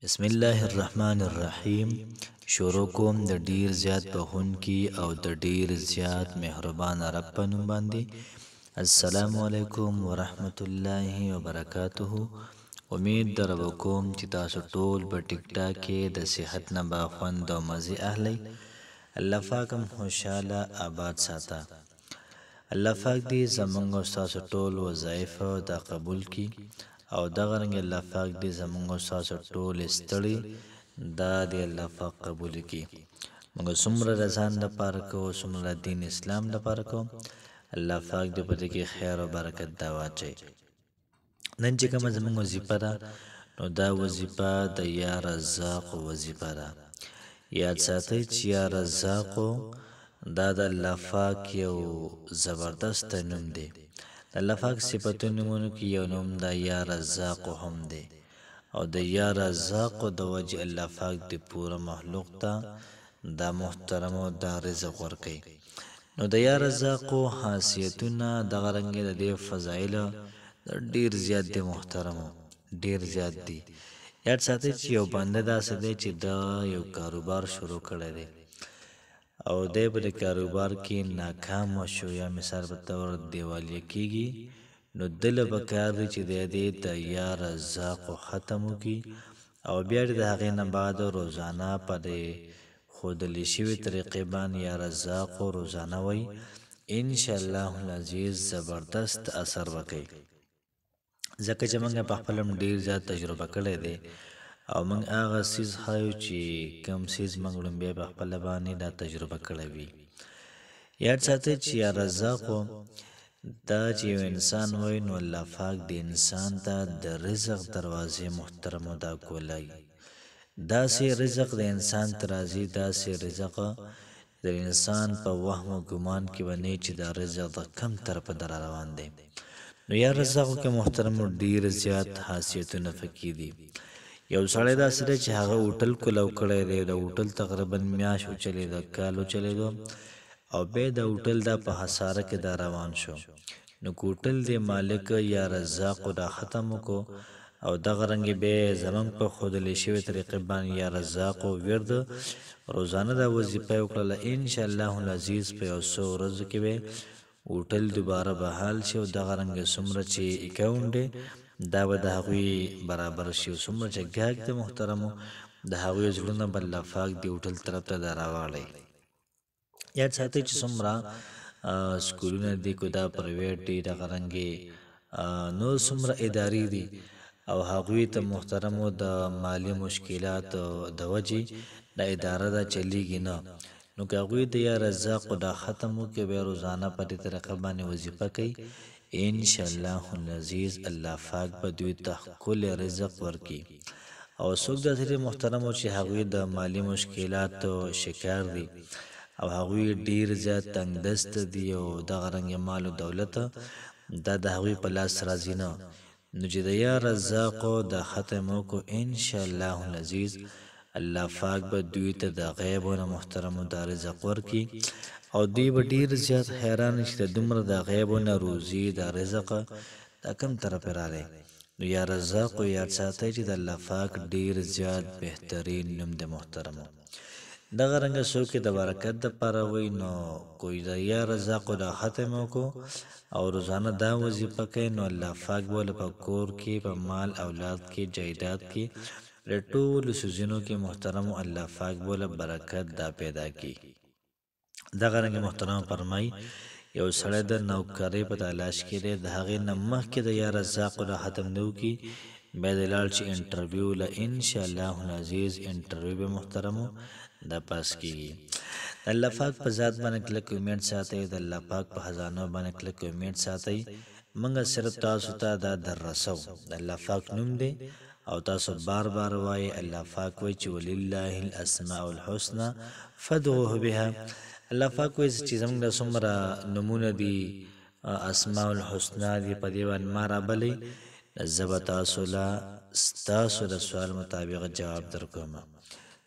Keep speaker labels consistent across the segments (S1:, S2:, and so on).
S1: بسم الله الرحمن الرحیم. شروع کوم د ډیر زیات بخونکی او د ډیر زیات مهربان رب په نوم باندې. السلام علیکم ورحمت الله وبرکاته. امید در وکوم چې تاسو ټول په ټیک ټاک کې د صحت نه باخوند او مزه اهلی. الله پاکم خوشاله آباد ساته. الله پاک دې زمونږ او تاسو ټول وظایف د قبول کی او دغه رنګ الله پاک دې زمونږ او تاسو ټول ستړي دا دې الله پاک قبول کی. موږ څومره رضان د پاره کو څومره دین اسلام د پاره کو الله پاک دې په دې کې خیر او برکت دا واچي. نن چې کوم زمونږ وظیفه ده نو دا وظیفه د یا رزاق وظیفه ده. یاد ساتئ چې یا رزاق دا د الله پاک یو زبردست نوم دی. د الله پاک صفاتونو نومونو کې یو نوم دا یا رزاق هم دی او د یا رزاق د وجه الله پاک د پوره مخلوق ته دا محترم او دا رزق ورکوي. نو د یا رزاق حیثیتونه دغه رنګ د دې فضایل ډیر زیات دي، محترم ډیر زیات دي. یاد ساتئ چې یو بنده داسې دی چې دا یو کاروبار شروع کړی دی او دی په دې کاروبار کې ناکام شو یا مثال په تور دیوالیه کیږي، نو دله پکار دی چې دی د یا رزاق ختم وکړي او بیا د هغې نه بعد روزانه په دې ښودلې شوې طریقې باندې یا رزاق روزانه وی انشاءالله العزیز زبردست اثر وکړي. ځکه چې موږ په خپل ډیر زیات تجربه کړی دی او موږ هغه سیز خایو چې کوم سیز موږ لومبیا په خپل باندې دا تجربه کړی وي. یاد ساتئ چې یا رزاق دا چې یو انسان وای نو الله پاک د انسان ته د رزق دروازې محترم دا کولای. داسې رزق د انسان ترازی، داسې رزق د انسان په وهم او ګمان کې ونی چې دا رزق د کم طرف در روان دی. نو یا رزاق کې محترم ډیر زیات حیثیتونه فکی دي. یو سړی دا سره چې هغه هوټل کولو کړی دی، د هوټل تقریبا میاشت چلی دا کالو چلی دو او به د هوټل دا په خساره کې دا روان شو. نو هوټل دی مالک یا رزاق دا ختم کو او دغه رنګ به زمون په خودلې شوی طریقې باندې یا رزاق ورد روزانه دا وظیفه وکړه ان شاء الله العزیز په اوسو ورځ کې به هوټل دوباره بحال شي او دغه رنګ سمره چې اکاونټ دا به د هغوی برابر شي. څومره چې ګاګ د محترمو د هغوی زړونه بل لفاق دی هوټل طرف ته دا راواړی. یاد ساتئ چې څومره سکولونه دي کو دا پرایویټ دي دغه رنګې نو څومره ادارې دي او هغوی ته محترمو د مالی مشکلات د وجې د اداره دا چلیږي نه، نو که هغوی د یا رزاق دا ختم وکړي بیا روزانه په دې طریقه باندې وظیفه کوي انشاءالله العزیز الله پاک به دوی ته کل رزق ورکړي. او څوک داسې محترمو چې هغوی د مالی مشکلات شکار دي او هغوی ډیر زیات تنګ دست دي او دغه رنګ مال او دولت دا د هغوی په لاس راځي نه، نو چې د یا رزاق د ختم وکړو انشاءالله العزیز الله پاک به دوی ته د غیب او محترمو د رزق ورکړي او دوی به ډیر زیات حیران شي د دومره د غیب او روزي د رزق دا کم طرف راغلی. نو یا رزاق یاد ساتئ چې د الله پاک ډیر زیات بهترین نوم د محترمو دغه رنګ څوک د برکت د پاره وي نو کوئی د یا رزاق د ختم کو او روزانه دا وظیفه کوي نو الله پاک بوله په کور کې په مال اولاد کې جایداد کې ټول سوزینو کې محترم الله پاک بوله برکت دا پیدا کی. دغه رنګ محترم فرمای یو سړی د نوکری په تلاش کې دی، د هغې نه مخکې د یا رزاق د ختم نو کی بیا د لاړ چې انټرویو له انشاءالله العزیز انټرویو به محترمو دا پاس کیږي. د الله پاک په ذات باندې کلک امید ساتئ، د الله پاک په خزانو باندې کلک امید ساتئ. موږ صرف تاسو ته دا در رسو د الله پاک نوم دی او تاسو بار بار وایي الله پاک وایي چې ولله الاسماء الحسنى فادعوه بها. الله پاک وایي چې زموږ د څومره نومونه دي اسماء الحسنى دي په دې باندې ما رابلئ زه به تاسو له ستاسو د سوال مطابق جواب درکوم.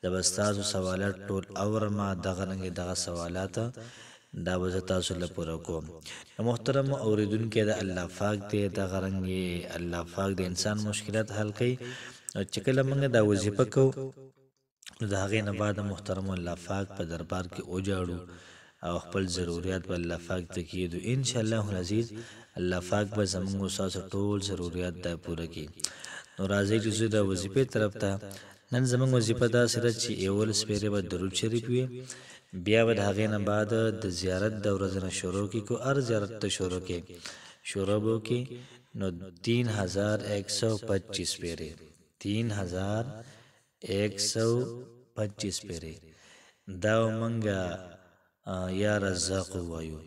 S1: د به ستاسو سوالات ټول اورم دغه رنګې دغه سوالات دا به زه تاسو له پوره کوم. محترم اوریدونکي د الله پاک دی دغه رنګې الله پاک د انسان مشکلات حل کوي او چې کله موږ دا وظیفه کو نو د هغې نه بعد محترم الله پاک په دربار کې وجاړو او خپل ضرورت به الله پاک ته کېږدو انشاءالله العزیز الله پاک به زموږ ستاسو ټول ضرورت دا پوره کړي نو راځئ چې زه د وظیفې طرف ته نن زموږ وظیفه داسې ده چې اول سپېرې به درود شریف وي بیا به د هغې نه بعد د زیارت د ورځې نه شروع کړي کو هر زیارت ته شروع کړي شروع به وکړي نو 3125 سپېرې 3125 سپېرې دا مونږه یا رزاق وایو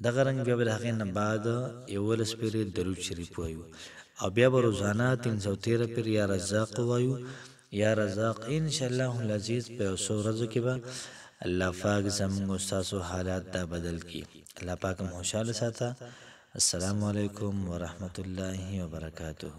S1: دغه رنګ بیا به د هغې نه بعد اول سپېرې درود شریف وایو او بیا به روزانه 313 پیر یا رزاق وایو یا رزاق انشاءالله العزیز په یو څو ورځو کې به الله پاک زموږ ستاسو حالات دا بدل کړي الله پاک مو خوشحاله ساته السلام علیکم ورحمت الله وبرکاته